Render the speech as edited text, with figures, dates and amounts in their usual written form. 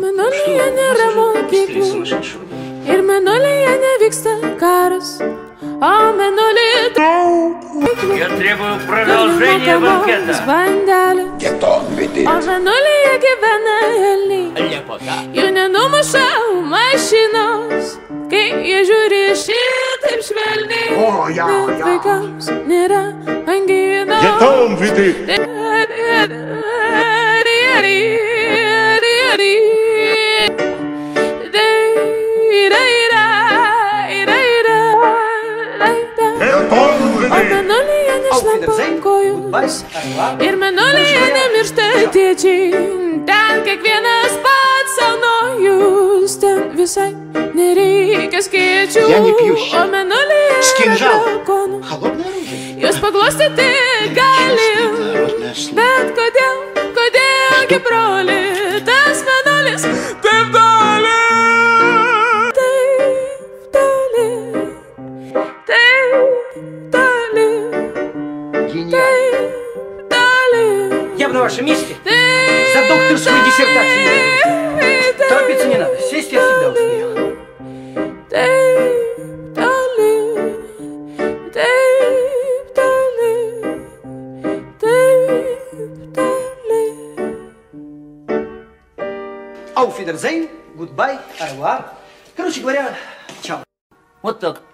Mėnulyje nėra mokyklų ir mėnulyje nevyksta karas, o mėnulyje Я требую продолжения банкета. O mėnulyje gyvena elniai, jų nenumuša mašinos, kai jie žiūri šitaip švelniai. Bet vaikams nėra anginos. O mėnulyje nešlampa kojos ir mėnulyje nemiršta tėčiai. Ten kiekvienas pats savo nojus, ten visai nereikia skėčių. O mėnulyje drakonų jūs paglostyti galim. Bet kodėlgi broli, tas mėnulis taip toli. Я бы на вашем месте за докторскую диссертацию. Торопиться не надо, сесть я всегда успею. Auf Wiedersehen, goodbye, au revoir. Короче говоря, чао. Вот так.